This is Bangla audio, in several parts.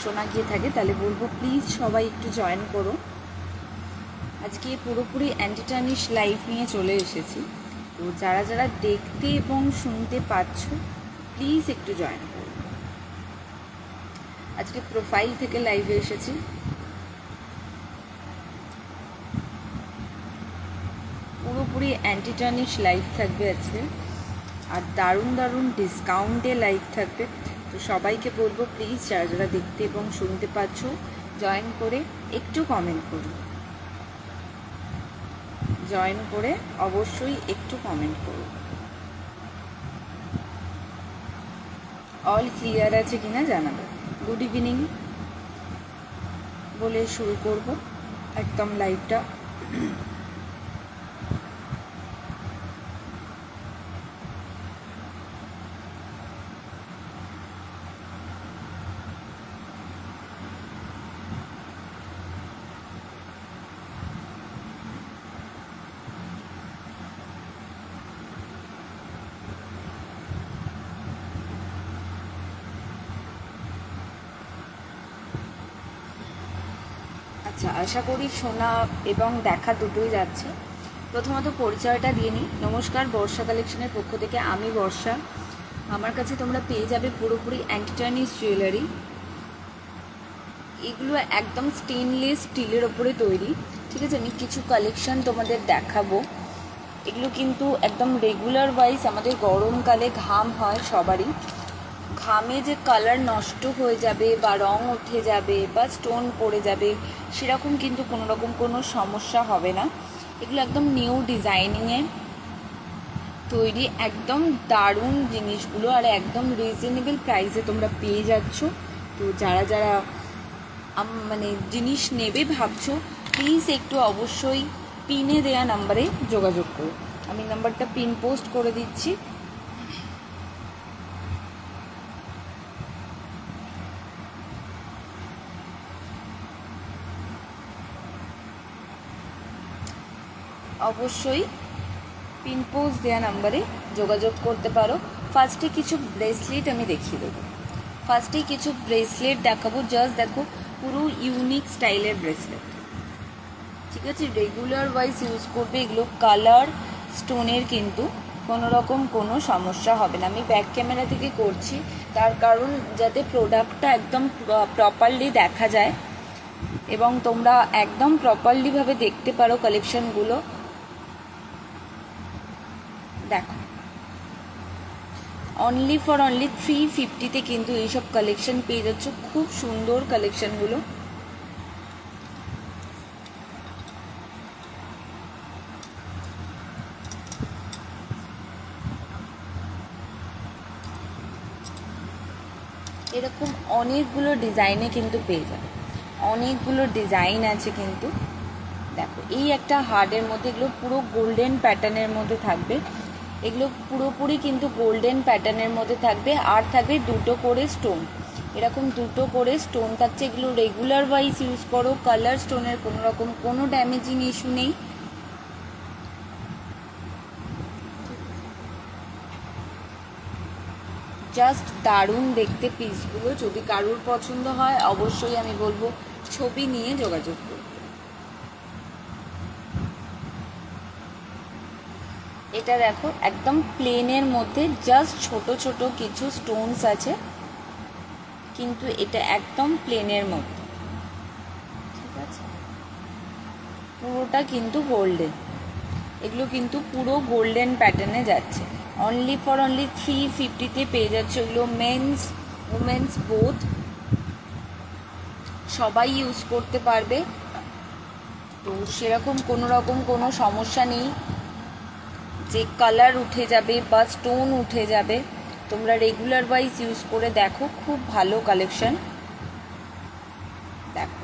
শোনা গিয়ে থাকে তাহলে বলবো প্লিজ সবাই একটু জয়েন করো। আজকে পুরোপুরি অ্যান্টি টার্নিশ লাইভ নিয়ে চলে এসেছি। তো যারা যারা দেখতে এবং শুনতে পাচ্ছ প্লিজ একটু জয়েন করো। আজকে প্রোফাইল থেকে লাইভে এসেছি। পুরোপুরি অ্যান্টি টার্নিশ লাইভ থাকবে আজকে, আর দারুণ দারুণ ডিসকাউন্টে লাইভ থাকবে। তো সবাইকে বলবো প্লিজ যারা যারা দেখতে এবং শুনতে পাচ্ছ জয়েন করে একটু কমেন্ট করুন। জয়েন করে অবশ্যই একটু কমেন্ট করুন। অল ক্লিয়ার আছে কিনা জানাবে। গুড ইভিনিং বলে শুরু করব একদম লাইভটা। আচ্ছা, আশা করি শোনা এবং দেখা দুটোই যাচ্ছে। প্রথমত পরিচয়টা দিয়ে নিই। নমস্কার, বর্ষা কালেকশনের পক্ষ থেকে আমি বর্ষা। আমার কাছে তোমরা পেয়ে যাবে পুরোপুরি অ্যান্টি টার্নিশ জুয়েলারি। এগুলো একদম স্টেনলেস স্টিলের ওপরে তৈরি, ঠিক আছে। আমি কিছু কালেকশন তোমাদের দেখাবো। এগুলো কিন্তু একদম রেগুলার ওয়াইজ আমাদের গরমকালে ঘাম হয় সবারই, ঘামে যে কালার নষ্ট হয়ে যাবে বা রং উঠে যাবে বা স্টোন পড়ে যাবে সেরকম কিন্তু কোনো রকম কোনো সমস্যা হবে না। এগুলো একদম নিউ ডিজাইনিংয়ে তৈরি, একদম দারুণ জিনিসগুলো, আর একদম রিজনেবল প্রাইসে তোমরা পেয়ে যাচ্ছ। তো যারা যারা মানে জিনিস নেবে ভাবছো প্লিজ একটু অবশ্যই পিনে দেওয়া নাম্বারে যোগাযোগ করো। আমি নাম্বারটা পিন পোস্ট করে দিচ্ছি। অবশ্যই পিন পোস্ট দেওয়া নাম্বারে যোগাযোগ করতে পারো। ফার্স্টে কিছু ব্রেসলেট আমি দেখিয়ে দেবো। ফার্স্টেই কিছু ব্রেসলেট দেখাবো। জাস্ট দেখো, পুরো ইউনিক স্টাইলের ব্রেসলেট, ঠিক আছে। রেগুলার ওয়াইজ ইউজ করবে। এগুলো কালার স্টোনের কিন্তু কোনো রকম কোনো সমস্যা হবে না। আমি ব্যাক ক্যামেরা থেকে করছি, তার কারণ যাতে প্রোডাক্টটা একদম প্রপারলি দেখা যায় এবং তোমরা একদম প্রপারলিভাবে দেখতে পারো কালেকশনগুলো। দেখো, অনলি ফর অনলি 350-তে কিন্তু এইসব কালেকশন পেয়ে যাচ্ছ। খুব সুন্দর কালেকশনগুলো। এরকম অনেকগুলো ডিজাইনে কিন্তু পেয়ে যাবে, অনেকগুলো ডিজাইন আছে কিন্তু। দেখো, এই একটা হার্ডের মধ্যে, এগুলো পুরো গোল্ডেন প্যাটার্নের মধ্যে থাকবে। এগুলো পুরোপুরি কিন্তু গোল্ডেন প্যাটার্নের মধ্যে থাকবে, আর থাকবে দুটো করে স্টোন। এরকম দুটো করে স্টোন থাকছে। এগুলো রেগুলার ওয়াইজ ইউজ করো। কালার স্টোনের কোনো রকম কোনো ড্যামেজিং ইস্যু নেই। জাস্ট দারুণ দেখতে পিসগুলো। যদি কারুর পছন্দ হয় অবশ্যই আমি বলবো ছবি নিয়ে যোগাযোগ করুন। এটা দেখো, একদম প্লেনের মধ্যে জাস্ট ছোট ছোট কিছু স্টোনস আছে, কিন্তু এটা একদম প্লেনের মধ্যে, ঠিক আছে। পুরোটা কিন্তু গোল্ডেন। এগুলো কিন্তু পুরো গোল্ডেন প্যাটার্নে যাচ্ছে। অনলি ফর অনলি 350-তে পেয়ে যাচ্ছে। এগুলো মেন্স উমেন্স বোথ সবাই ইউজ করতে পারবে। তো সেরকম কোনো রকম কোনো সমস্যা নেই যে কালার উঠে যাবে বা স্টোন উঠে যাবে। তোমরা রেগুলার ওয়াইজ ইউজ করে দেখো, খুব ভালো কালেকশন। দেখো,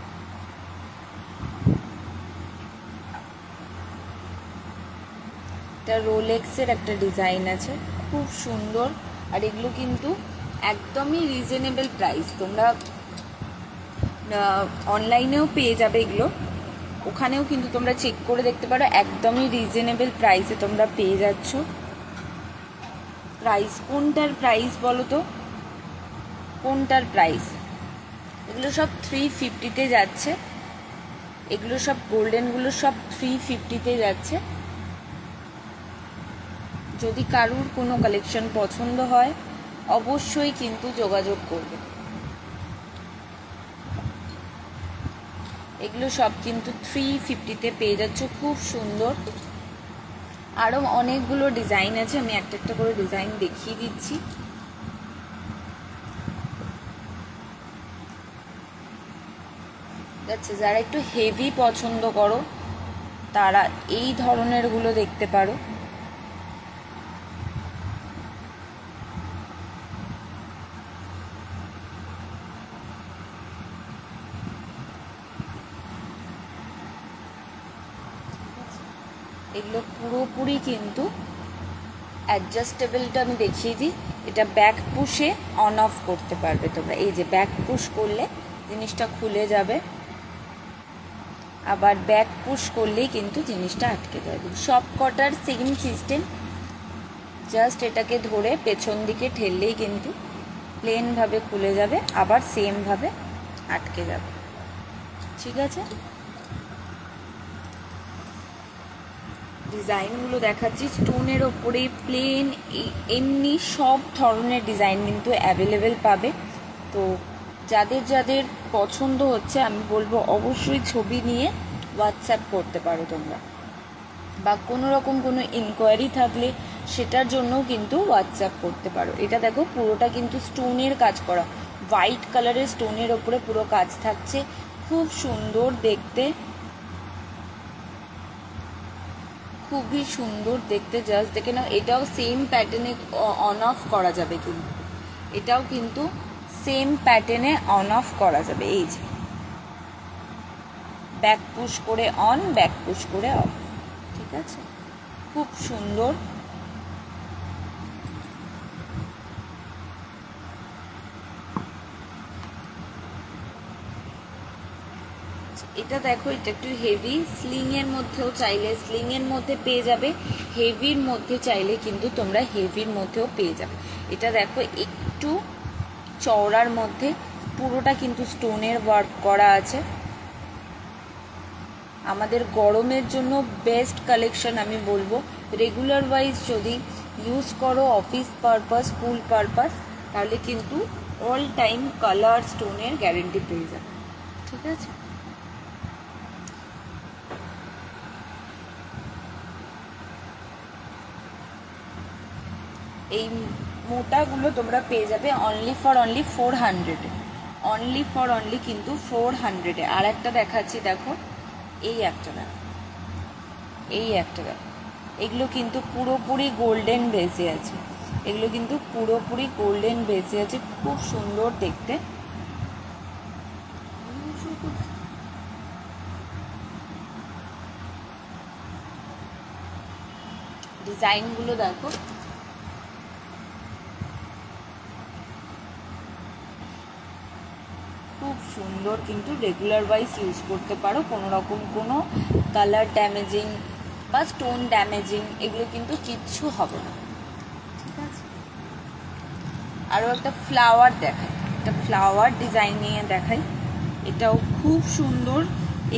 এটা রোলেক্সের একটা ডিজাইন আছে, খুব সুন্দর। আর এগুলো কিন্তু একদমই রিজনেবল প্রাইস। তোমরা অনলাইনেও পেয়ে যাবে এগুলো, ওখানেও কিন্তু তোমরা চেক করে দেখতে পারো। একদমই রিজনেবল প্রাইসে তোমরা পেয়ে যাচ্ছ। প্রাইস কোনটার প্রাইস বলো তো, কোনটার প্রাইস? এগুলো সব 350-তে যাচ্ছে, এগুলো সব গোল্ডেনগুলো সব 350-তে যাচ্ছে। যদি কারুর কোনো কালেকশন পছন্দ হয় অবশ্যই কিন্তু যোগাযোগ করবে। এগুলো সব কিন্তু 350-তে পেয়ে যাচ্ছ, খুব সুন্দর। আরও অনেকগুলো ডিজাইন আছে, আমি একটা একটা করে ডিজাইন দেখিয়ে দিচ্ছি। আচ্ছা, যারা একটু হেভি পছন্দ করো তারা এই ধরনেরগুলো দেখতে পারো। এগুলো পুরোপুরি কিন্তু অ্যাডজাস্টেবলটা আমি দেখিয়ে দিই। এটা ব্যাক পুশে অন অফ করতে পারবে তোমরা। এই যে ব্যাক পুশ করলে জিনিসটা খুলে যাবে, আবার ব্যাক পুশ করলেই কিন্তু জিনিসটা আটকে যাবে। সব কটার সেম সিস্টেম, জাস্ট এটাকে ধরে পেছন দিকে ঠেললেই কিন্তু প্লেনভাবে খুলে যাবে, আবার সেমভাবে আটকে যাবে। ঠিক আছে, ডিজাইনগুলো দেখাচ্ছি। স্টোনের ওপরে প্লেন এমনি সব ধরনের ডিজাইন কিন্তু অ্যাভেলেবেল পাবে। তো যাদের যাদের পছন্দ হচ্ছে আমি বলবো অবশ্যই ছবি নিয়ে হোয়াটসঅ্যাপ করতে পারো তোমরা, বা কোনো রকম কোনো ইনকোয়ারি থাকলে সেটার জন্যও কিন্তু হোয়াটসঅ্যাপ করতে পারো। এটা দেখো পুরোটা কিন্তু স্টোনের কাজ করা, হোয়াইট কালারের স্টোনের ওপরে পুরো কাজ থাকছে, খুব সুন্দর দেখতে, খুবই সুন্দর দেখতে। জাস্ট দেখে নাও, এটাও সেম প্যাটার্নে অন অফ করা যাবে, কিন্তু এটাও কিন্তু সেম প্যাটার্নে অন অফ করা যাবে। এই যে ব্যাক পুশ করে অন, ব্যাক পুশ করে অফ। ঠিক আছে, খুব সুন্দর। এটা দেখো, এটা একটু হেভি, স্লিংয়ের মধ্যেও চাইলে স্লিংয়ের মধ্যে পেয়ে যাবে, হেভির মধ্যে চাইলে কিন্তু তোমরা হেভির মধ্যেও পেয়ে যাবে। এটা দেখো একটু চওড়ার মধ্যে, পুরোটা কিন্তু স্টোনের ওয়ার্ক করা আছে। আমাদের গরমের জন্য বেস্ট কালেকশন আমি বলবো। রেগুলার ওয়াইজ যদি ইউজ করো, অফিস পারপাস, স্কুল পারপাস, তাহলে কিন্তু অল টাইম কালার স্টোনের গ্যারেন্টি পেয়ে যাবে। ঠিক আছে, এই মোটাগুলো তোমরা পেয়ে যাবে অনলি ফর অনলি 400-এ, অনলি ফর অনলি কিন্তু 400-এ। আর একটা দেখাচ্ছি, দেখো এই একটা দেখো, এই একটা দেখো, এগুলো কিন্তু পুরোপুরি গোল্ডেন বেসে আছে, এগুলো কিন্তু পুরোপুরি গোল্ডেন বেসে আছে, খুব সুন্দর দেখতে। ডিজাইনগুলো দেখো, খুব সুন্দর, কিন্তু রেগুলার ওয়াইজ ইউজ করতে পারো, কোনো রকম কোনো কালার ড্যামেজিং বা স্টোন ড্যামেজিং এগুলো কিন্তু কিচ্ছু হবে না। ঠিক আছে, আরও একটা ফ্লাওয়ার দেখাই, একটা ফ্লাওয়ার ডিজাইন নিয়ে দেখাই। এটাও খুব সুন্দর,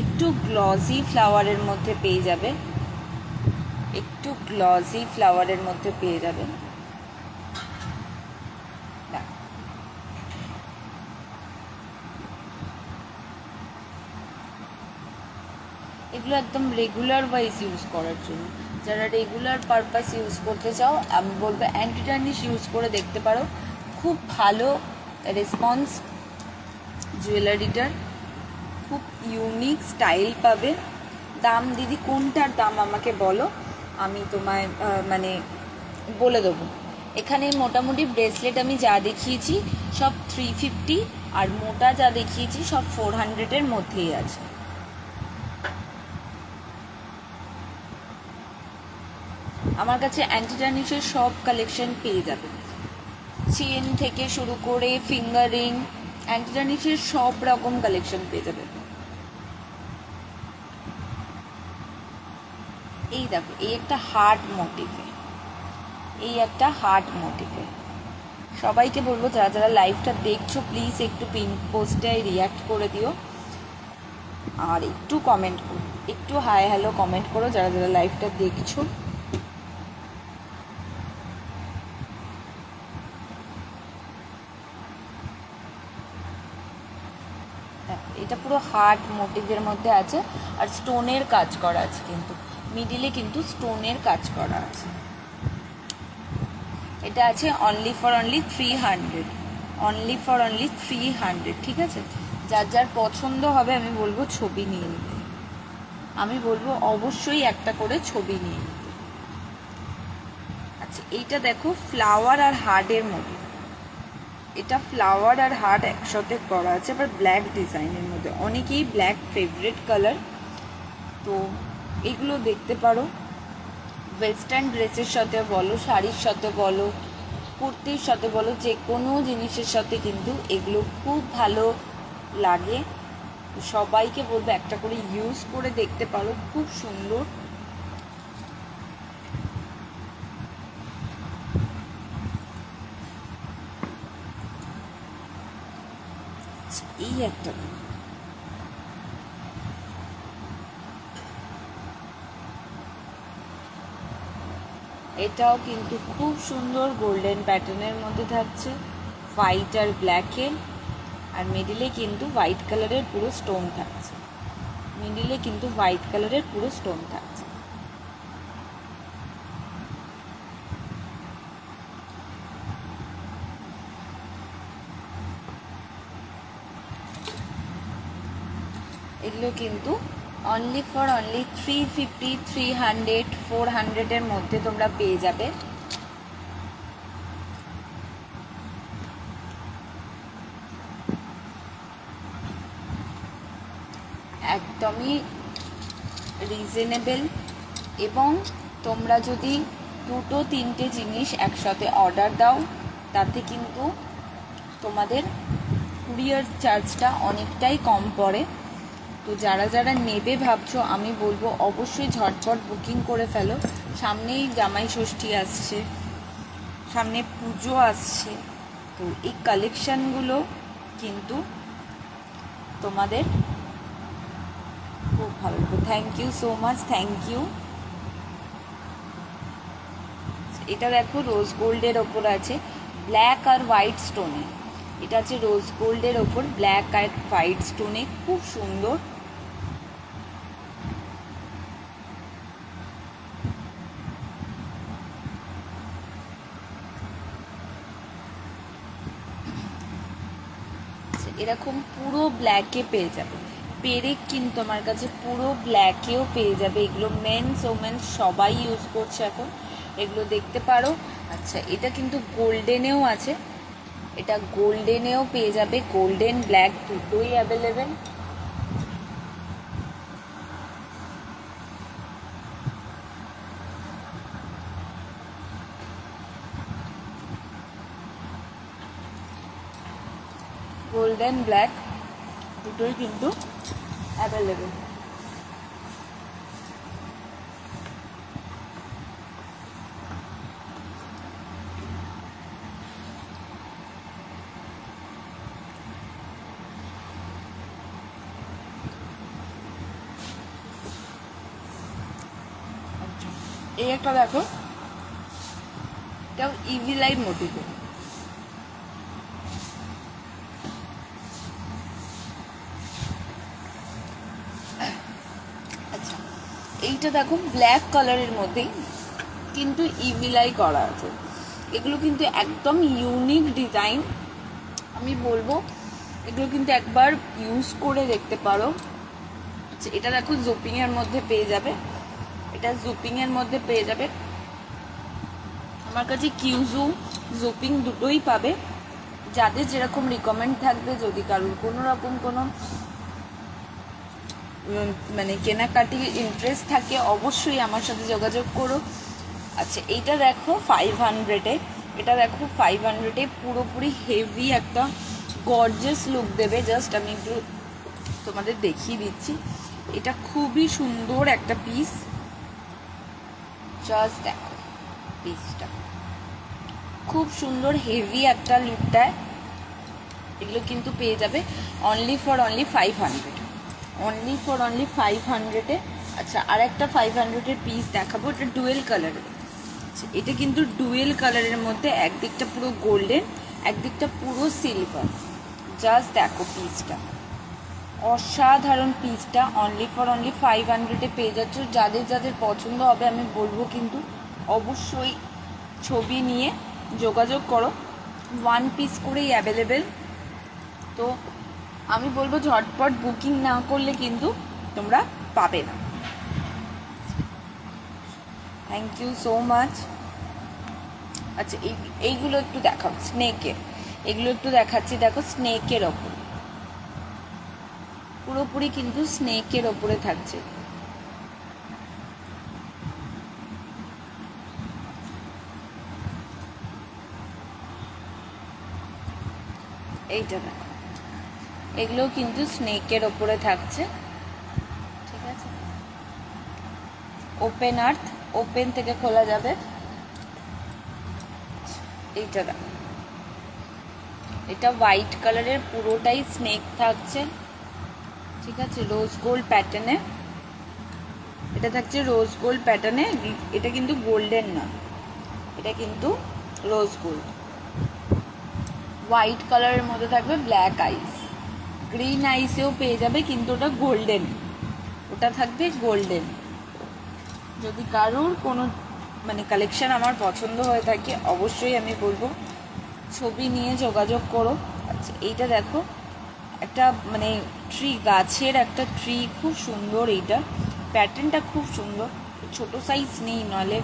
একটু গ্লজি ফ্লাওয়ারের মধ্যে পেয়ে যাবে, একটু গ্লজি ফ্লাওয়ারের মধ্যে পেয়ে যাবে। এগুলো একদম রেগুলার ওয়াইজ ইউজ করার জন্য, যারা রেগুলার পারপাস ইউজ করতে চাও আমি বলবো অ্যান্টি টার্নিশ ইউজ করে দেখতে পারো, খুব ভালো রেসপন্স জুয়েলারিটার, খুব ইউনিক স্টাইল পাবে। দাম দিদি কোনটার দাম আমাকে বলো, আমি তোমায় মানে বলে দেবো। এখানে মোটামুটি ব্রেসলেট আমি যা দেখিয়েছি সব 350, আর মোটা যা দেখিয়েছি সব 400-এর মধ্যেই আছে। আমার কাছে অ্যান্টি টার্নিশের সব কালেকশন পেয়ে যাবে, চেন থেকে শুরু করে ফিঙ্গারিং, অ্যান্টি টার্নিশের সব রকম কালেকশন পেয়ে যাবে। এই দেখো, এই একটা হার্ট মোটিভে, এই একটা হার্ট মোটিভে, সবাইকে বলবো যারা যারা লাইভটা দেখছো প্লিজ একটু পিন পোস্টে রিয়াক্ট করে দিও, আর একটু কমেন্ট করো, একটু হাই হ্যালো কমেন্ট করো যারা যারা লাইভটা দেখছো। এটা পুরো হার্ট মোটিভের মধ্যে আছে, আর স্টোনের কাজ করা আছে, কিন্তু মিডিলে কিন্তু স্টোনের কাজ করা আছে। এটা আছে only for only 300, only for only 300, ঠিক আছে? যার যার পছন্দ হবে আমি বলবো ছবি নিয়ে নিতে, আমি বলবো অবশ্যই একটা করে ছবি নিয়ে নিতে। আচ্ছা, এইটা দেখো ফ্লাওয়ার আর হার্টের মধ্যে, এটা ফ্লাওয়ার আর হার্ট একসাথে করা আছে, আবার ব্ল্যাক ডিজাইনের মধ্যে। অনেকেই ব্ল্যাক ফেভারিট কালার, তো এগুলো দেখতে পারো। ওয়েস্টার্ন ড্রেসের সাথে বলো, শাড়ির সাথে বলো, কুর্তির সাথে বলো, যে কোনো জিনিসের সাথে কিন্তু এগুলো খুব ভালো লাগে। সবাইকে বলবো একটা করে ইউজ করে দেখতে পারো, খুব সুন্দর। এই একটা এটাও কিন্তু খুব সুন্দর গোল্ডেন প্যাটার্নের মধ্যে থাকছে, হোয়াইট আর ব্ল্যাকে, আর মিডিলে কিন্তু হোয়াইট কালারের পুরো স্টোন থাকছে, মিডিলে কিন্তু হোয়াইট কালারের পুরো স্টোন থাকছে। এগুলো কিন্তু অনলি ফর অনলি 350, 300, 400-এর মধ্যে তোমরা পেয়ে যাবে। একদমই রিজনেবল, এবং তোমরা যদি 2-3টে জিনিস একসাথে অর্ডার দাও তাতে কিন্তু তোমাদের কুরিয়ার চার্জটা অনেকটাই কম পড়ে। তো যারা যারা নেবে ভাবছো আমি বলবো অবশ্যই ঝটপট বুকিং করে ফেলো। সামনেই জামাই ষষ্ঠী আসছে, সামনে পুজো আসছে, তো এই কালেকশানগুলো কিন্তু তোমাদের খুব ভালো লাগবে। Thank you so much, thank you. এটা দেখো রোজ গোল্ডের ওপর আছে ব্ল্যাক আর হোয়াইট স্টোনে, এটা আছে রোজ গোল্ডের ওপর ব্ল্যাক আর হোয়াইট স্টোনে, খুব সুন্দর। এরকম পুরো ব্ল্যাকে পেয়ে যাবে, পেরেক কিন্তু আমার কাছে পুরো ব্ল্যাকেও পেয়ে যাবে। এগুলো মেন্স ওমেন্স সবাই ইউজ করছে এখন, এগুলো দেখতে পারো। আচ্ছা, এটা কিন্তু গোল্ডেনেও আছে, এটা গোল্ডেনেও পেয়ে যাবে, গোল্ডেন ব্ল্যাক দুটোই অ্যাভেলেবেল। গোল্ডেন ব্ল্যাক দুটোই কিন্তু অ্যাভেলেবেল। এই একটা দেখো, এটাও ইভি লাইভ মোটিভে। আচ্ছা, এইটা দেখো ব্ল্যাক কালারের মধ্যেই কিন্তু ইভিলাই করা আছে। এগুলো কিন্তু একদম ইউনিক ডিজাইন, আমি বলবো এগুলো কিন্তু একবার ইউজ করে দেখতে পারো। আচ্ছা, এটা দেখো জুপিংয়ের মধ্যে পেয়ে যাবে, এটা জুপিংয়ের মধ্যে পেয়ে যাবে। আমার কাছে কিউজু জুপিং দুটোই পাবে, যাদের যেরকম রিকমেন্ড থাকবে। যদি কারোর কোনো রকম কোনো মানে কেনাকাটি ইন্টারেস্ট থাকে অবশ্যই আমার সাথে যোগাযোগ করো। আচ্ছা, এইটা দেখো 500-এ, এটা দেখো 500-এ পুরোপুরি হেভি একটা গর্জিয়াস লুক দেবে। জাস্ট আমি একটু তোমাদের দেখিয়ে দিচ্ছি, এটা খুবই সুন্দর একটা পিস। জাস্ট দেখো পিসটা, খুব সুন্দর হেভি একটা লুক দেয়। এগুলো কিন্তু পেয়ে যাবে অনলি ফর 500, অনলি ফর 500-এ। আচ্ছা, আর একটা 500-এর পিস দেখাবো, এটা ডুয়েল কালারের। এটা কিন্তু ডুয়েল কালারের মধ্যে একদিকটা পুরো গোল্ডেন, একদিকটা পুরো সিলভার। জাস্ট দেখো পিসটা, অসাধারণ পিসটা। অনলি ফর 500-এ পেয়ে যাচ্ছ। যাদের যাদের পছন্দ হবে আমি বলবো কিন্তু অবশ্যই ছবি নিয়ে যোগাযোগ করো। 1 পিস করেই অ্যাভেলেবেল। তো আমি বলবো ঝটপট বুকিং না করলে কিন্তু তোমরা পাবে না। Thank you so much. আচ্ছা, এইগুলো একটু দেখাও স্নেকের, এগুলো একটু দেখাচ্ছি। দেখো স্নেকের ওপর, পুরোপুরি কিন্তু স্নেকের ওপরে থাকছে। এইটা দেখো, এগুলো কিন্তু স্নেকের ওপরে থাকছে। ঠিক আছে, ওপেন আর্থ, ওপেন থেকে খোলা যাবে। এইটা দেখো, এটা হোয়াইট কালারের পুরোটাই স্নেক থাকছে। ঠিক আছে, রোজ গোল্ড প্যাটার্নে, এটা থাকছে রোজ গোল্ড প্যাটার্নে। এটা কিন্তু গোল্ডেন না, এটা কিন্তু রোজ গোল্ড। হোয়াইট কালারের মধ্যে থাকবে ব্ল্যাক আইস, গ্রিন আইসেও পেয়ে যাবে, কিন্তু ওটা গোল্ডেন, ওটা থাকবে গোল্ডেন। যদি কারোর কোনো কালেকশন আমার পছন্দ হয়ে থাকে অবশ্যই আমি বলবো ছবি নিয়ে যোগাযোগ করো। আচ্ছা, এইটা দেখো, একটা ট্রি, গাছের একটা ট্রি, খুব সুন্দর। এইটা প্যাটার্নটা খুব সুন্দর, ছোট সাইজ নেই, নাহলে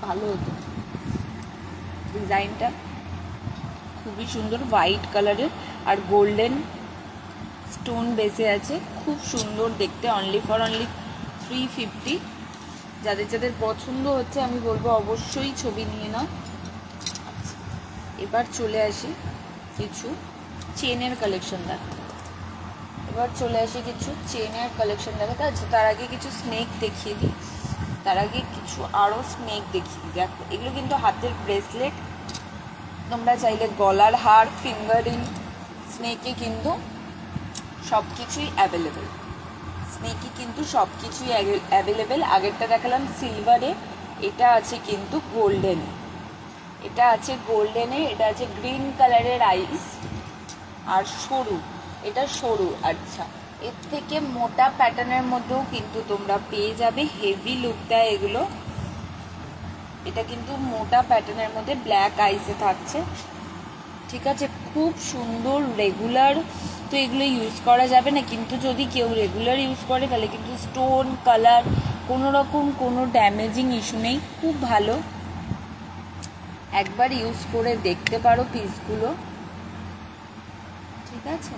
ভালো হতো। ডিজাইনটা খুবই সুন্দর, হোয়াইট কালারের আর গোল্ডেন স্টোন বেসে আছে, খুব সুন্দর দেখতে। Only for 350। যাদের যাদের পছন্দ হচ্ছে আমি বলবো অবশ্যই ছবি নিয়ে নাও। এবার চলে আসি কিছু চেনের কালেকশন দেখাতে। আচ্ছা, তার আগে কিছু স্নেক দেখিয়ে দিই, আরও স্নেক দেখিয়ে দিই। দেখো, এগুলো কিন্তু হাতের ব্রেসলেট, তোমরা চাইলে গলার হার, ফিঙ্গারিং, স্নেকে কিন্তু সব কিছুই অ্যাভেলেবেল। আগেরটা দেখালাম সিলভারে, এটা আছে কিন্তু গোল্ডেনে, এটা আছে গ্রিন কালারের আইস, আর সরু, এটা সরু। আচ্ছা, এর থেকে মোটা প্যাটার্নের মধ্যেও কিন্তু তোমরা পেয়ে যাবে, হেভি লুক দেয় এগুলো। এটা কিন্তু মোটা প্যাটার্নের মধ্যে ব্ল্যাক আইসে থাকছে। ঠিক আছে, খুব সুন্দর। রেগুলার তো এগুলো ইউজ করা যাবে না, কিন্তু যদি কেউ রেগুলার ইউজ করে তাহলে কিন্তু স্টোন, কালার, কোনো রকম কোনো ড্যামেজিং ইস্যু নেই, খুব ভালো। একবার ইউজ করে দেখতে পারো পিসগুলো। ঠিক আছে,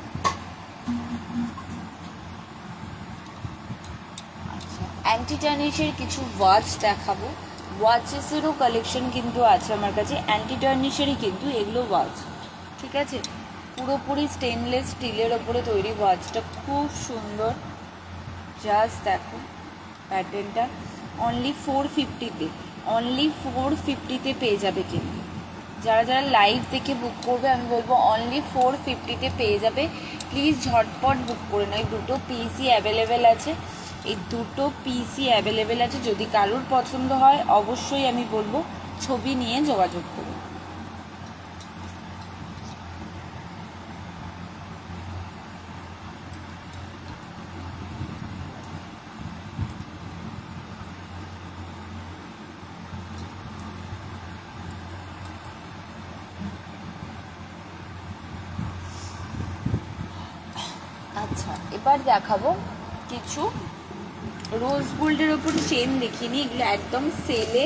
আচ্ছা, অ্যান্টি টার্নিশের কিছু ওয়াচ দেখাবো। ওয়াচেসেরও কালেকশন কিন্তু আছে আমার কাছে, অ্যান্টি টার্নিশেরই কিন্তু এগুলো ওয়াচ। ঠিক আছে, পুরোপুরি স্টেনলেস স্টিলের ওপরে তৈরি ওয়াচটা, খুব সুন্দর। জাস্ট দেখো প্যাটার্নটা। অনলি 450-তে পেয়ে যাবে। কিন্তু যারা যারা লাইভ দেখে বুক করবে আমি বলবো অনলি 450-তে পেয়ে যাবে। প্লিজ ঝটপট বুক করে নাও। এই দুটো পিসই অ্যাভেলেবেল আছে, যদি কারোর পছন্দ হয় অবশ্যই আমি বলবো ছবি নিয়ে যোগাযোগ করুন। আচ্ছা, এবার দেখাবো কিছু রোজ গোল্ডের ওপর চেন দেখিয়ে নিই। এগুলো একদম সেলে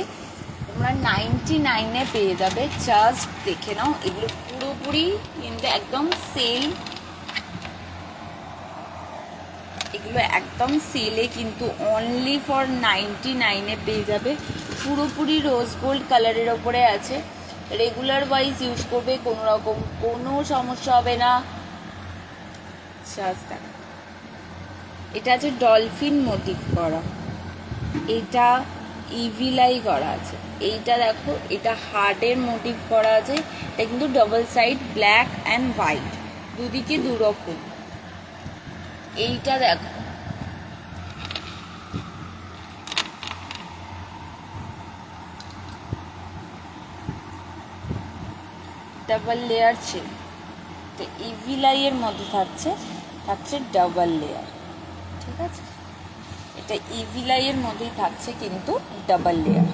তোমরা 99-এ পেয়ে যাবে। জাস্ট দেখে নাও, এগুলো পুরোপুরি কিন্তু একদম সেল, এগুলো একদম সেলে কিন্তু অনলি ফর 99-এ পেয়ে যাবে। পুরোপুরি রোজ গোল্ড কালারের ওপরে আছে, রেগুলার ওয়াইজ ইউজ করবে, কোনো রকম কোনো সমস্যা হবে না। জাস্ট দেখো, এটা আছে ডলফিন মোটিভ করা, এটা ইভিলাই করা আছে। এইটা দেখো, এটা হার্টের মোটিভ করা আছে। এটা কিন্তু double side, black and white, দুদিকে দুরকম। এইটা দেখো, ডাবল লেয়ার চেন। তো ইভিলাইয়ের মধ্যে থাকছে ডাবল লেয়ার, ঠিক আছে? এটা ইভিলাইয়ের মধ্যেই থাকছে কিন্তু ডাবল লেয়ার।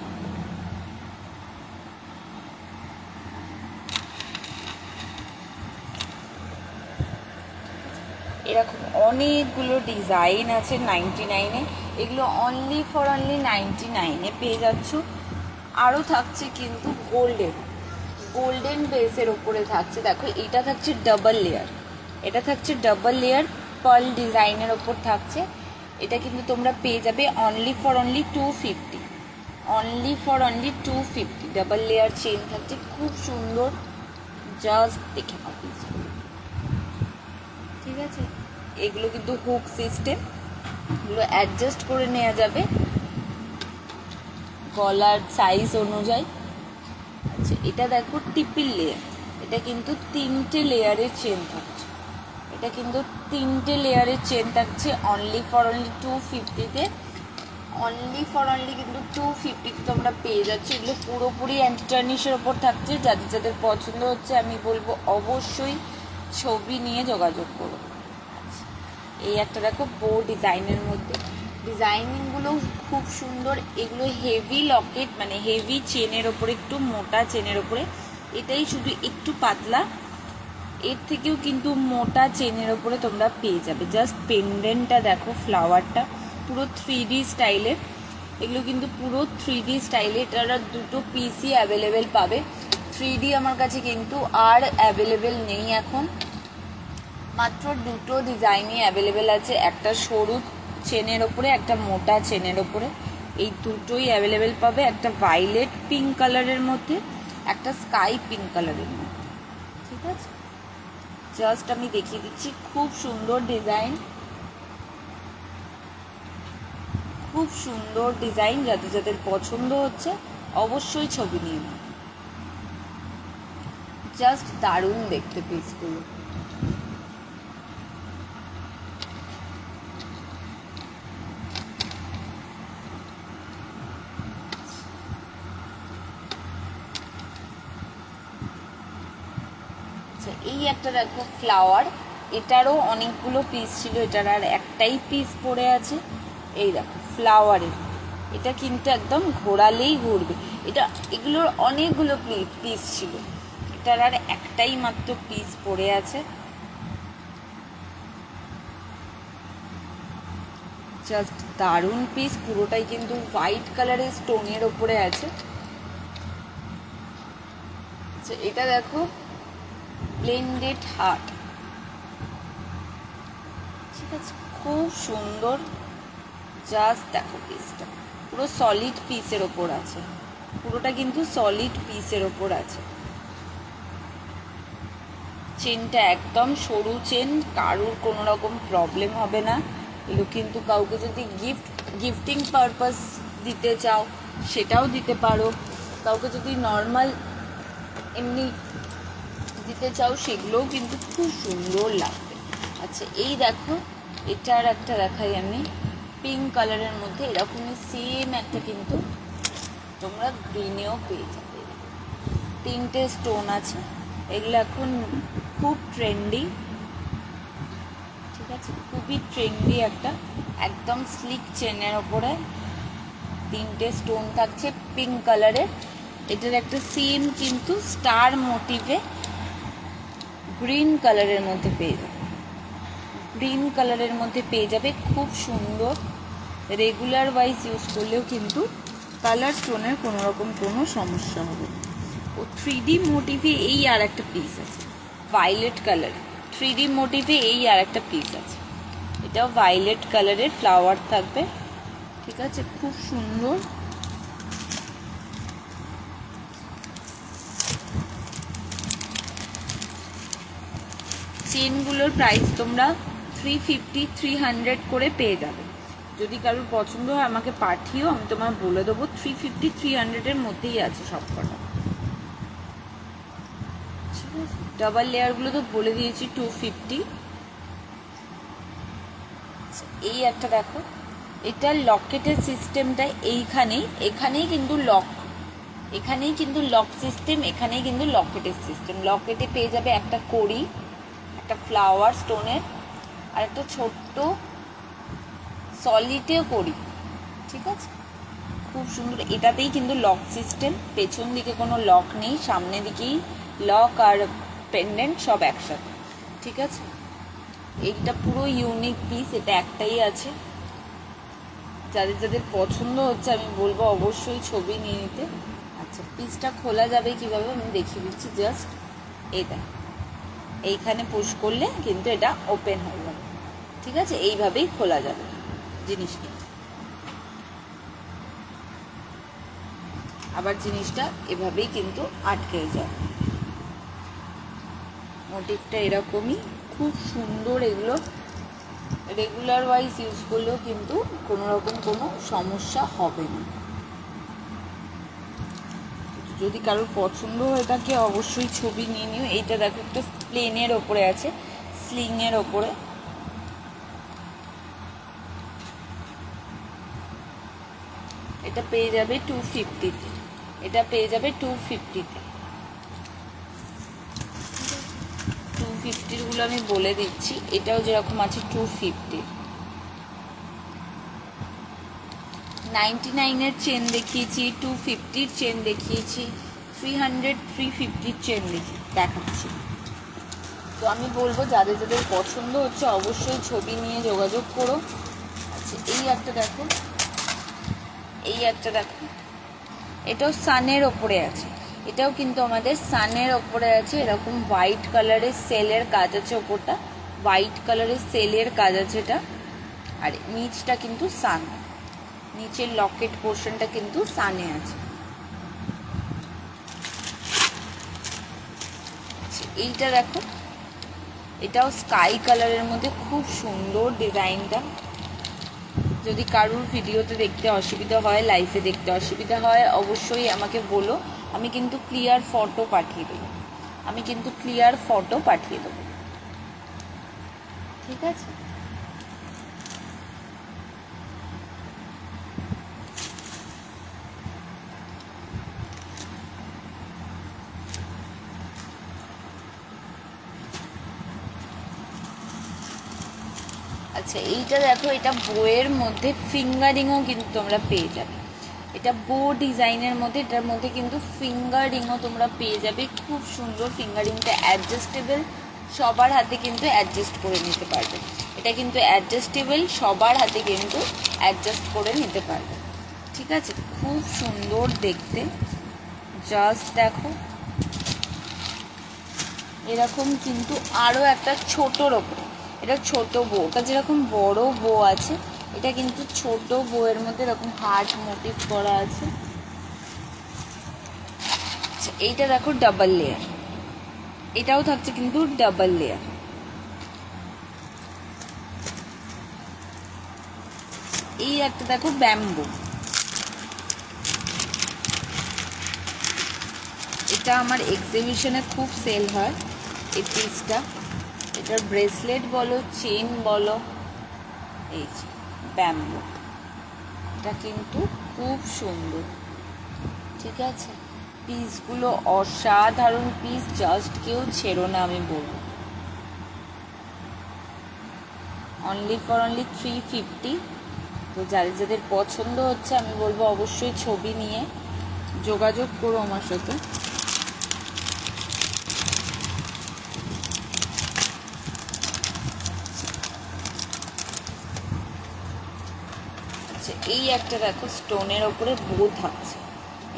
এরকম অনেকগুলো ডিজাইন আছে 99-এ। এগুলো অনলি 99-এ পেয়ে যাচ্ছ। আরও থাকছে কিন্তু গোল্ডেন বেসের ওপরে থাকছে। দেখো, এটা থাকছে ডাবল লেয়ার, এটা থাকছে ডাবল লেয়ার পার্ল ডিজাইনের ওপর থাকছে। এটা কিন্তু তোমরা পেয়ে যাবে only 250, only 250। Double layer chain থাকছে, খুব সুন্দর। জাস্ট দেখে নাও প্লিজ, ঠিক আছে? এগুলো কিন্তু হুক সিস্টেম, এগুলো অ্যাডজাস্ট করে নেওয়া যাবে গলার সাইজ অনুযায়ী। আচ্ছা, এটা দেখো ট্রিপল লেয়ার। এটা কিন্তু 3টে লেয়ারের চেন থাকছে, এটা কিন্তু 3টে লেয়ারের চেন থাকছে অনলি 250-তে। অনলি কিন্তু 250-তে তোমরা পেয়ে যাচ্ছ। এগুলো পুরোপুরি অ্যান্টি-টার্নিশের ওপর থাকছে। যাদের পছন্দ হচ্ছে আমি বলবো অবশ্যই ছবি নিয়ে যোগাযোগ করো। এই একটা দেখো বো ডিজাইনের মধ্যে, ডিজাইনিংগুলো খুব সুন্দর। এগুলো হেভি লকেট, মানে হেভি চেনের ওপরে, একটু মোটা চেনের ওপরে। এটাই শুধু একটু পাতলা, এর থেকেও কিন্তু মোটা চেনের ওপরে তোমরা পেয়ে যাবে। জাস্ট পেন্ডেন্টটা দেখো, ফ্লাওয়ারটা পুরো 3D স্টাইলের। এগুলো কিন্তু পুরো 3D স্টাইলে। এটার দুটো পিসই অ্যাভেলেবেল পাবে। 3D আমার কাছে কিন্তু আর অ্যাভেলেবেল নেই এখন, মাত্র দুটো ডিজাইনই অ্যাভেলেবেল আছে, একটা সরু চেনের ওপরে, একটা মোটা চেনের ওপরে। এই দুটোই অ্যাভেলেবেল পাবে, একটা ভায়োলেট পিঙ্ক কালারের মধ্যে, একটা স্কাই পিঙ্ক কালারের মধ্যে, ঠিক আছে? জাস্ট আমি দেখিয়ে দিচ্ছি, খুব সুন্দর ডিজাইন, খুব সুন্দর ডিজাইন। যাদের পছন্দ হচ্ছে অবশ্যই ছবি নিয়ে নাও। জাস্ট দারুণ দেখতে পিসগুলো। এই একটা দেখো ফ্লাওয়ার, এটারও অনেকগুলো পিস ছিল, এটার আর একটাই পিস পড়ে আছে। এই দেখো ফ্লাওয়ারের, এটা কিন্তু একদম ঘোরালেই ঘুরবে। এগুলোর অনেকগুলো পিস ছিল, এটার আর একটাই মাত্র পিস পড়ে আছে। জাস্ট দারুণ পিস, পুরোটাই কিন্তু হোয়াইট কালারের স্টোনের ওপরে আছে। আচ্ছা, এটা দেখো ব্লেন্ডেড হার্ট, ঠিক আছে? খুব সুন্দর। জাস্ট দেখো পিসটা পুরো সলিড পিসের ওপর আছে, পুরোটা কিন্তু সলিড পিসের ওপর আছে। চেনটা একদম সরু চেন, কারুর কোনো রকম প্রবলেম হবে না। এগুলো কিন্তু কাউকে যদি গিফটিং পারপাস দিতে চাও সেটাও দিতে পারো, কাউকে যদি নর্মাল এমনি দিতে চাও সেগুলোও কিন্তু খুব সুন্দর লাগবে। আচ্ছা, এই দেখো, এটার একটা দেখাই আমি, পিঙ্ক কালারের মধ্যে এরকমই সেম একটা কিন্তু তোমরা গ্রিনেও পেয়ে যাবে। 3টে স্টোন আছে, এগুলো এখন খুব ট্রেন্ডি, ঠিক আছে? খুবই ট্রেন্ডি একটা একদম স্লিক চেনের ওপরে 3টে স্টোন থাকছে পিঙ্ক কালারের। এটার একটা সেম কিন্তু স্টার মোটিভে গ্রিন কালারের মধ্যে পেয়ে যাবে, গ্রিন কালারের মধ্যে পেয়ে যাবে। খুব সুন্দর, রেগুলার ওয়াইজ ইউজ করলেও কিন্তু কালার স্টোনের কোনো রকম কোনো সমস্যা হবে না। ও 3D মোটিভে এই আর একটা পিস আছে, ভায়োলেট কালার 3D মোটিভে এই আর একটা পিস আছে। এটাও ভায়োলেট কালারের ফ্লাওয়ার থাকবে, ঠিক আছে? খুব সুন্দর। চেনগুলোর প্রাইস তোমরা 350-300 করে পেয়ে যাবে। যদি কারোর পছন্দ হয় আমাকে পাঠিও, আমি তোমার বলে দেবো। 350 300-এর মধ্যেই আছে সব কটা। ঠিক আছে, ডাবল লেয়ারগুলো তো বলে দিয়েছি 250। এই একটা দেখো, এটা লকেটের সিস্টেমটা এখানেই কিন্তু লক, এখানেই কিন্তু লক সিস্টেম, এখানেই কিন্তু লকেটের সিস্টেম। লকেটে পেয়ে যাবে একটা কড়ি, একটা ফ্লাওয়ার স্টোনের, আর একটা ছোট্ট সলিডেও করি। ঠিক আছে, খুব সুন্দর। এটাতেই কিন্তু লক সিস্টেম, পেছন দিকে কোনো লক নেই, সামনে দিকেই লক আর পেন্ডেন্ট সব একসাথে। ঠিক আছে, এইটা পুরো ইউনিক পিস, এটা একটাই আছে। যাদের যাদের পছন্দ হচ্ছে আমি বলবো অবশ্যই ছবি নিয়ে নিতে। আচ্ছা, পিসটা খোলা যাবে কিভাবে আমি দেখিয়ে দিচ্ছি। জাস্ট এটা এইখানে পুশ করলে কিন্তু এটা ওপেন হয়ে যাবে। ঠিক আছে, এইভাবেই খোলা যাবে জিনিসটা। আবার জিনিসটা এভাবেই কিন্তু আটকে যায়। মোটিভটা এরকমই, খুব সুন্দর। এগুলো রেগুলার ওয়াইজ ইউজ করলেও কিন্তু কোনো রকম কোনো সমস্যা হবে না। যদি কারোর পছন্দ হয়ে থাকে অবশ্যই ছবি নিয়ে নিও। এইটা দেখো, একটা প্লেনের ওপরে আছে, স্লিংয়ের ওপরে। এটা পেয়ে যাবে 250-তে, এটা পেয়ে যাবে 250-তে। 250-গুলো আমি বলে দিচ্ছি। এটাও যেরকম আছে 250। 99-এর চেন দেখিয়েছি, 250-র চেন দেখিয়েছি, 300 350-র চেন দেখাচ্ছি। তো আমি বলবো যাদের যাদের পছন্দ হচ্ছে অবশ্যই ছবি নিয়ে যোগাযোগ করো। আচ্ছা, এই একটা দেখো, এই একটা দেখো, এটাও সানের ওপরে আছে। এটাও কিন্তু আমাদের সানের ওপরে আছে। এরকম হোয়াইট কালারের সেলের কাজ আছে, ওপরটা হোয়াইট কালারের সেলের কাজ আছে এটা। আর নিচটা কিন্তু সান, নিচের লকেট পোর্শনটা কিন্তু সানে আছে। এইটা দেখো, এটাও স্কাই কালারের মধ্যে, খুব সুন্দর ডিজাইনটা। যদি কারুর ভিডিওতে দেখতে অসুবিধা হয়, লাইভে দেখতে অসুবিধা হয়, অবশ্যই আমাকে বলো। আমি কিন্তু ক্লিয়ার ফটো পাঠিয়ে দেবো, ঠিক আছে। আচ্ছা, এইটা দেখো, এটা বইয়ের মধ্যে ফিঙ্গারিংও কিন্তু তোমরা পেয়ে যাবে। এটা বো ডিজাইনের মধ্যে, এটার মধ্যে কিন্তু ফিঙ্গারিংও তোমরা পেয়ে যাবে। খুব সুন্দর, ফিঙ্গারিংটা অ্যাডজাস্টেবল, সবার হাতে কিন্তু অ্যাডজাস্ট করে নিতে পারবে। এটা কিন্তু অ্যাডজাস্টেবল, সবার হাতে কিন্তু অ্যাডজাস্ট করে নিতে পারবে। ঠিক আছে, খুব সুন্দর দেখতে। জাস্ট দেখো, এরকম কিন্তু আরও একটা ছোটোর ওপরে, এটা ছোট বো, ওটা যেরকম বড় বো আছে, এটা কিন্তু ছোট বউয়ের মধ্যে এরকম হার্ট মোটিভ করা আছে। আচ্ছা, এইটা দেখো ডাবল লেয়ার, এটাও থাকছে কিন্তু ডাবল লেয়ার। এই একটা দেখো ব্যাম্বু, এটা আমার এক্সিবিশনে খুব সেল হয় এই পিসটা। এটার ব্রেসলেট বলো, চেন বলো, এই যে ব্যাম্বু, এটা কিন্তু খুব সুন্দর। ঠিক আছে, পিসগুলো অসাধারণ পিস, জাস্ট কেউ ছেড়ো না আমি বলবো। অনলি 350। তো যাদের যাদের পছন্দ হচ্ছে আমি বলবো অবশ্যই ছবি নিয়ে যোগাযোগ করো আমার সাথে। আচ্ছা, এই একটা দেখো স্টোনের ওপরে বো থাকছে,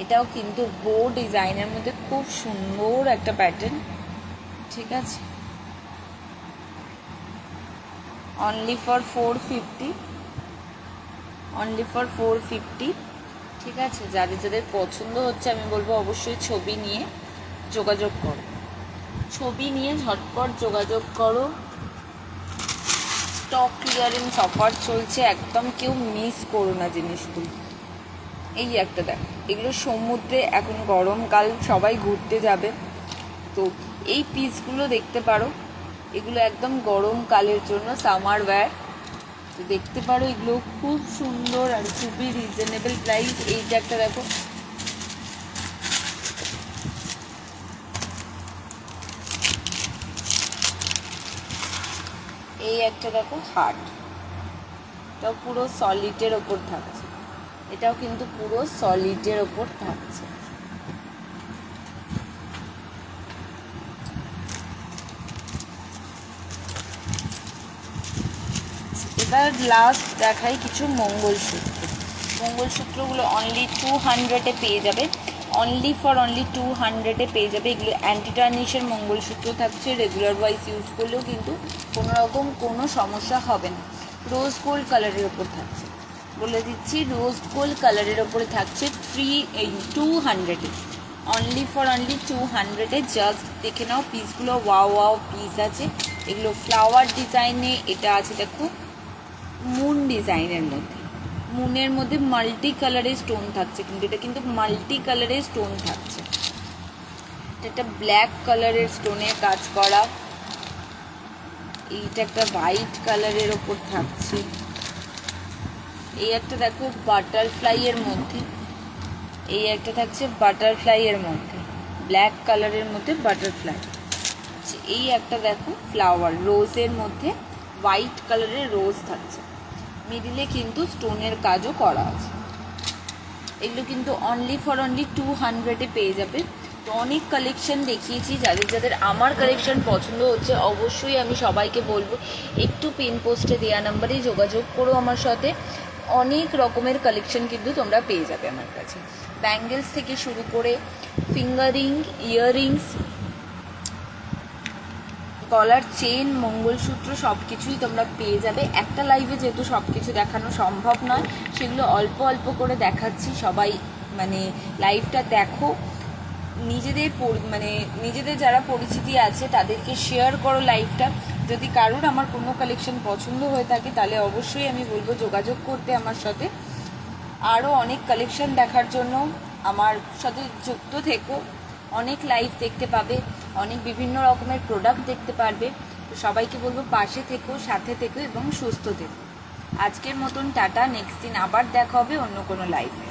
এটাও কিন্তু বো ডিজাইনের মধ্যে খুব সুন্দর একটা প্যাটার্ন। ঠিক আছে, অনলি ফর 450। ঠিক আছে, যাদের যাদের পছন্দ হচ্ছে আমি বলবো অবশ্যই ছবি নিয়ে যোগাযোগ করো, ছবি নিয়ে ঝটপট যোগাযোগ করো। স্টক ক্লিয়ারেন্স অফার চলছে, একদম কেউ মিস করো না জিনিসগুলো। এই একটা দেখ, এগুলো সমুদ্রে, এখন গরমকাল, সবাই ঘুরতে যাবে, তো এই পিসগুলো দেখতে পারো। এগুলো একদম গরমকালের জন্য সামার ওয়্যার, তো দেখতে পারো। এগুলো খুব সুন্দর আর খুবই রিজনেবল প্রাইস। এইটা একটা দেখো, এই একটা দেখো হার্ট, এটাও পুরো সলিডের ওপর থাকছে, এটাও কিন্তু পুরো সলিডের ওপর থাকছে। এবার লাস্ট দেখাই কিছু মঙ্গলসূত্র। মঙ্গলসূত্রগুলো অনলি 200-এ পেয়ে যাবে, অনলি 200-এ পেয়ে যাবে। এগুলো অ্যান্টি টার্নিশের মঙ্গলসূত্র থাকছে, রেগুলার ওয়াইজ ইউজ করলেও কিন্তু কোনো রকম কোনো সমস্যা হবে না। রোজ গোল্ড কালারের ওপর থাকছে, বলে দিচ্ছি, রোজ গোল্ড কালারের ওপরে থাকছে 200-এ, অনলি 200-এ। জাস্ট দেখে নাও পিসগুলো, ওয়াও পিস আছে। এগুলো ফ্লাওয়ার ডিজাইনে, এটা আছে দেখো মুন ডিজাইনের মধ্যে, মুনের মধ্যে মাল্টি কালারের স্টোন থাকছে, কিন্তু এটা কিন্তু মাল্টি কালারের স্টোন থাকছে। এটা ব্ল্যাক কালারের স্টোনের কাজ করা, এইটা একটা হোয়াইট কালারের ওপর থাকছে। এই একটা দেখো বাটারফ্লাইয়ের মধ্যে, এই একটা থাকছে বাটারফ্লাইয়ের মধ্যে, ব্ল্যাক কালারের মধ্যে বাটারফ্লাই। এই একটা দেখো ফ্লাওয়ার রোজের মধ্যে, হোয়াইট কালারের রোজ থাকছে, মিডিলে কিন্তু স্টোনের কাজও করা আছে। এগুলো কিন্তু অনলি 200-এ পেয়ে যাবে। তো অনেক কালেকশন দেখিয়েছি, যাদের যাদের আমার কালেকশন পছন্দ হচ্ছে অবশ্যই আমি সবাইকে বলবো একটু পিন পোস্টে দেওয়া নাম্বারে যোগাযোগ করো আমার সাথে। অনেক রকমের কালেকশন কিন্তু তোমরা পেয়ে যাবে আমার কাছে, ব্যাঙ্গেলস থেকে শুরু করে ফিঙ্গারিং, ইয়াররিংস, গলার চেন, মঙ্গলসূত্র, সব কিছুই তোমরা পেয়ে যাবে। একটা লাইভে যেহেতু সব কিছু দেখানো সম্ভব নয়, সেগুলো অল্প অল্প করে দেখাচ্ছি। সবাই মানে লাইভটা দেখো, নিজেদের যারা পরিচিতি আছে তাদেরকে শেয়ার করো লাইভটা। যদি কারোর আমার কোনো কালেকশন পছন্দ হয়ে থাকে তাহলে অবশ্যই আমি বলবো যোগাযোগ করতে আমার সাথে। আরও অনেক কালেকশন দেখার জন্য আমার সাথে যুক্ত থেকো, অনেক লাইভ দেখতে পাবে, অনেক বিভিন্ন রকমের প্রোডাক্ট দেখতে পারবে। তো সবাইকে বলবো পাশে থেকো, সাথে থেকো এবং সুস্থ থেকো। আজকের মতন টাটা, নেক্সট দিন আবার দেখা হবে অন্য কোনো লাইভে।